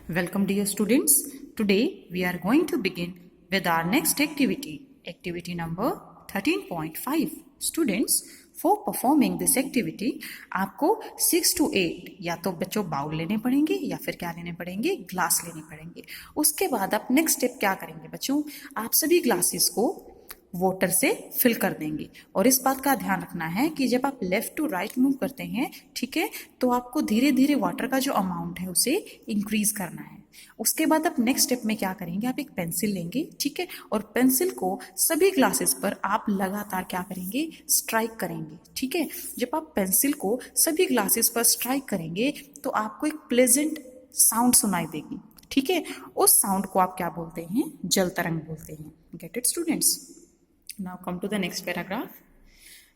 Welcome dear students. Today we are going to begin with our next activity. Activity number 13.5. Students, for performing this activity आपको 6 to 8 या तो बच्चों bowl लेने पड़ेंगे या फिर क्या लेने पड़ेंगे, ग्लास लेने पड़ेंगे। उसके बाद आप नेक्स्ट स्टेप क्या करेंगे बच्चों, आप सभी ग्लासेस को वाटर से फिल कर देंगे। और इस बात का ध्यान रखना है कि जब आप लेफ्ट टू राइट मूव करते हैं, ठीक है, तो आपको धीरे धीरे वाटर का जो अमाउंट है उसे इंक्रीज करना है। उसके बाद आप नेक्स्ट स्टेप में क्या करेंगे, आप एक पेंसिल लेंगे, ठीक है, और पेंसिल को सभी ग्लासेस पर आप लगातार क्या करेंगे, स्ट्राइक करेंगे, ठीक है। जब आप पेंसिल को सभी ग्लासेस पर स्ट्राइक करेंगे तो आपको एक प्लेजेंट साउंड सुनाई देगी, ठीक है। उस साउंड को आप क्या बोलते हैं, जल तरंग बोलते हैं। Get it students? Now come to the next paragraph.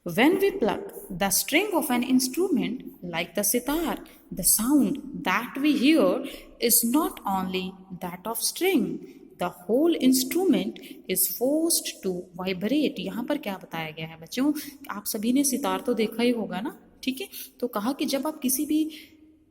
When we pluck the string of an instrument like the sitar, the sound that we hear is not only that of string, the whole instrument is forced to vibrate. यहाँ पर क्या बताया गया है बच्चों, आप सभी ने सितार तो देखा ही होगा ना, ठीक है। तो कहा कि जब आप किसी भी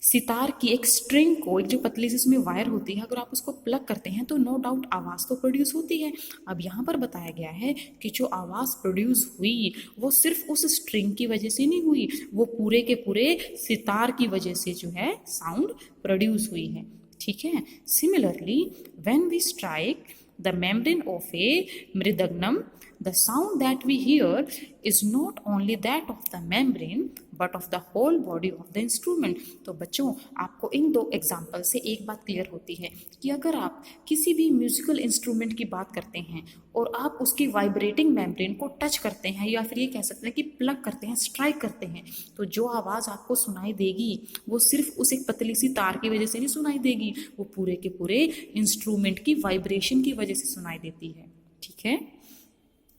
सितार की एक स्ट्रिंग को, एक जो पतली सी इसमें वायर होती है, अगर आप उसको प्लग करते हैं तो नो डाउट आवाज़ तो प्रोड्यूस होती है। अब यहाँ पर बताया गया है कि जो आवाज़ प्रोड्यूस हुई वो सिर्फ उस स्ट्रिंग की वजह से नहीं हुई, वो पूरे के पूरे सितार की वजह से जो है साउंड प्रोड्यूस हुई है, ठीक है। Similarly when we strike the membrane of a mridangam, the sound that we hear is not only that of the membrane but of the whole body of the instrument. तो बच्चों, आपको इन दो एग्जाम्पल से एक बात क्लियर होती है कि अगर आप किसी भी म्यूजिकल इंस्ट्रूमेंट की बात करते हैं और आप उसकी वाइब्रेटिंग मेम्ब्रेन को टच करते हैं या फिर ये कह सकते हैं कि प्लग करते हैं, स्ट्राइक करते हैं, तो जो आवाज़ आपको सुनाई देगी वो सिर्फ उस एक पतली सी तार की वजह से नहीं सुनाई देगी, वो पूरे के पूरे इंस्ट्रूमेंट की वाइब्रेशन की वजह से सुनाई देती है, ठीक है।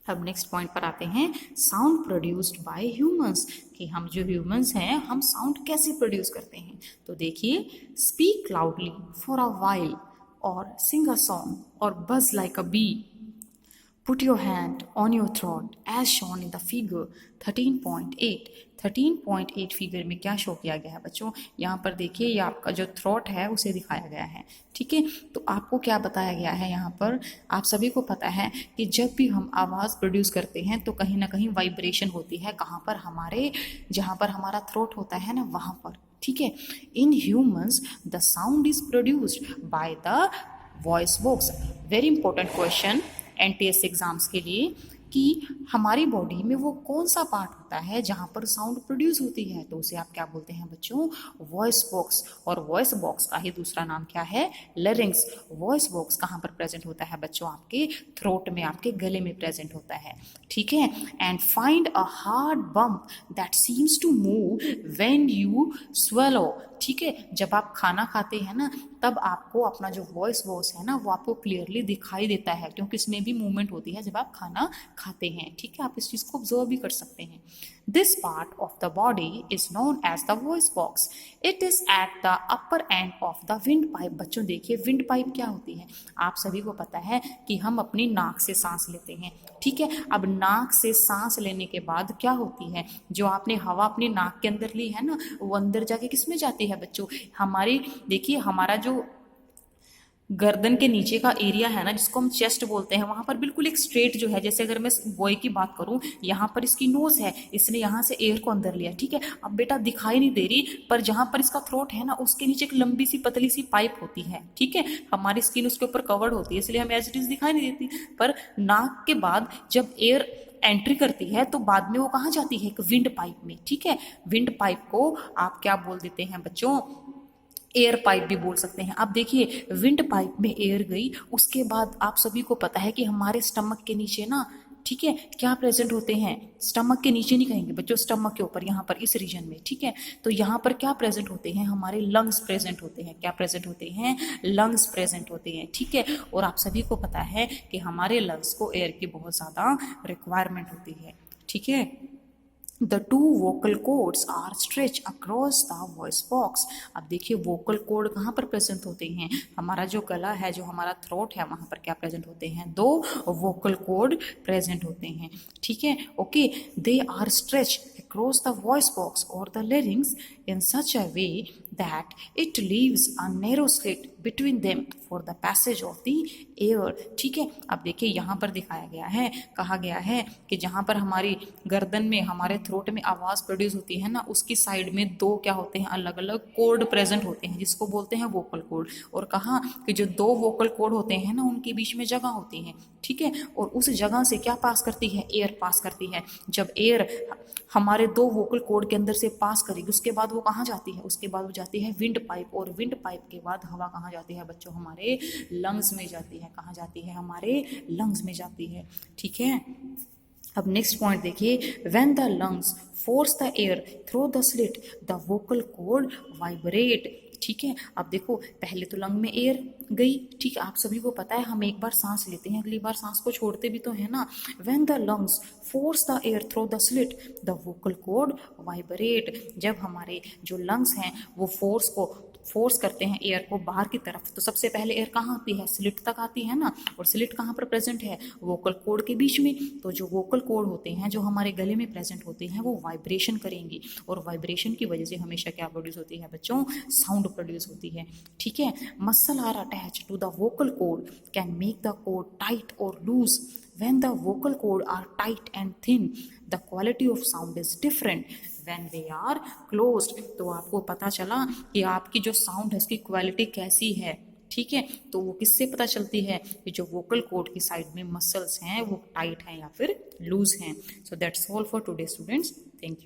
अब नेक्स्ट पॉइंट पर आते हैं, साउंड प्रोड्यूस्ड बाय ह्यूमंस, कि हम जो ह्यूमंस हैं हम साउंड कैसे प्रोड्यूस करते हैं। तो देखिए, speak loudly for a while or sing a song or buzz like a bee, put your hand on your throat as shown in the figure 13.8. 13.8 figure में क्या शो किया गया है बच्चों, यहाँ पर देखिए, ये आपका जो थ्रोट है उसे दिखाया गया है, ठीक है। तो आपको क्या बताया गया है यहाँ पर, आप सभी को पता है कि जब भी हम आवाज़ प्रोड्यूस करते हैं तो कहीं ना कहीं वाइब्रेशन होती है, कहाँ पर, हमारे जहाँ पर हमारा थ्रोट होता है ना वहाँ पर, ठीक है। In humans the sound is produced by the voice box. Very important question NTS exams के लिए, कि हमारी बॉडी में वो कौन सा पार्ट होता है जहाँ पर साउंड प्रोड्यूस होती है, तो उसे आप क्या बोलते हैं बच्चों, वॉइस बॉक्स। और वॉइस बॉक्स का ही दूसरा नाम क्या है, लैरिंक्स। वॉइस बॉक्स कहाँ पर प्रेजेंट होता है बच्चों, आपके थ्रोट में, आपके गले में प्रेजेंट होता है, ठीक है। And find a hard bump that seems to move when you swallow, ठीक है। जब आप खाना खाते हैं ना तब आपको अपना जो वॉइस बॉक्स है ना वो आपको क्लियरली दिखाई देता है, क्योंकि इसमें भी मूवमेंट होती है जब आप खाना खाते हैं, ठीक है। आप इस चीज़ को ऑब्जर्व भी कर सकते हैं। This part of the body is known as the voice box. It is at the upper end of the windpipe. बच्चों देखिए, विंड पाइप क्या होती है, आप सभी को पता है कि हम अपनी नाक से सांस लेते हैं, ठीक है। अब नाक से सांस लेने के बाद क्या होती है, जो आपने हवा अपनी नाक के अंदर ली है ना, वो अंदर जाके किस में जाती है बच्चों, हमारी, देखिए, हमारा जो गर्दन के नीचे का एरिया है ना जिसको हम चेस्ट बोलते हैं, वहां पर बिल्कुल एक स्ट्रेट जो है, जैसे अगर मैं बॉय की बात करूं, यहाँ पर इसकी नोज है, इसने यहाँ से एयर को अंदर लिया, ठीक है। अब बेटा दिखाई नहीं दे रही, पर जहां पर इसका थ्रोट है ना उसके नीचे एक लंबी सी पतली सी पाइप होती है, ठीक है। हमारी स्किन उसके ऊपर कवर्ड होती है, इसलिए हमें एज इट इज दिखाई नहीं देती, पर नाक के बाद जब एयर एंट्री करती है तो बाद में वो कहाँ जाती है, एक विंड पाइप में, ठीक है। विंड पाइप को आप क्या बोल देते हैं बच्चों, एयर पाइप भी बोल सकते हैं। अब देखिए, विंड पाइप में एयर गई, उसके बाद आप सभी को पता है कि हमारे स्टमक के नीचे ना, ठीक है, क्या प्रेजेंट होते हैं, स्टमक के नीचे नहीं कहेंगे बच्चों, स्टमक के ऊपर, यहाँ पर इस रीजन में, ठीक है। तो यहाँ पर क्या प्रेजेंट होते हैं, हमारे लंग्स प्रेजेंट होते हैं। क्या प्रेजेंट होते हैं, लंग्स प्रेजेंट होते हैं, ठीक है। और आप सभी को पता है कि हमारे लंग्स को एयर की बहुत ज़्यादा रिक्वायरमेंट होती है, ठीक है। The two vocal cords are stretched across the voice box. अब देखिए, वोकल कोड कहाँ पर प्रेजेंट होते हैं, हमारा जो गला है, जो हमारा थ्रोट है, वहाँ पर क्या प्रेजेंट होते हैं, दो वोकल कोड प्रेजेंट होते हैं, ठीक है। Okay, they are stretched across the voice box or the larynx in such a way that it leaves a narrow slit between them for the passage of the air। ठीक है, अब देखिए यहाँ पर दिखाया गया है, कहा गया है कि जहाँ पर हमारी गर्दन में, हमारे थ्रोट में आवाज़ प्रोड्यूस होती है ना, उसकी साइड में दो क्या होते हैं, अलग अलग कोड प्रेजेंट होते हैं, जिसको बोलते हैं वोकल कोड। और कहा कि जो दो वोकल कोड होते हैं ना, उनके बीच में जगह होती है। ठीक है, और उस जगह से क्या पास करती है, एयर पास करती है। जब एयर हमारे दो वोकल कोड के अंदर से पास करेगी, उसके बाद वो कहाँ जाती है, उसके बाद वो जाती है विंड पाइप, और विंड पाइप के बाद हवा कहाँ जाती है बच्चों, हमारे लंग्स में जाती है। कहाँ जाती है, हमारे लंग्स में जाती है। ठीक है, अब नेक्स्ट पॉइंट देखिए, when the lungs force the air through the slit the vocal cord vibrate. ठीक है, अब देखो पहले तो लंग में एयर गई, ठीक है, आप सभी को पता है हम एक बार सांस लेते हैं, अगली बार सांस को छोड़ते भी तो है ना। When the lungs force the air through the slit the vocal cord vibrate. जब हमारे जो लंग्स हैं वो फोर्स करते हैं एयर को बाहर की तरफ, तो सबसे पहले एयर कहाँ आती है, स्लिट तक आती है ना। और स्लिट कहाँ पर प्रेजेंट है, वोकल कॉर्ड के बीच में। तो जो वोकल कॉर्ड होते हैं, जो हमारे गले में प्रेजेंट होते हैं, वो वाइब्रेशन करेंगी, और वाइब्रेशन की वजह से हमेशा क्या प्रोड्यूस होती है बच्चों, साउंड प्रोड्यूस होती है। ठीक है, muscle are attach to the vocal cord can make the cord tight और loose. When the vocal cord are tight and thin, the quality of sound is different when they are closed। तो आपको पता चला कि आपकी जो sound है उसकी क्वालिटी कैसी है। ठीक है, तो वो किससे पता चलती है, कि जो वोकल कॉर्ड की साइड में मसल्स हैं वो टाइट हैं या फिर लूज हैं। So that's all for today students, thank you.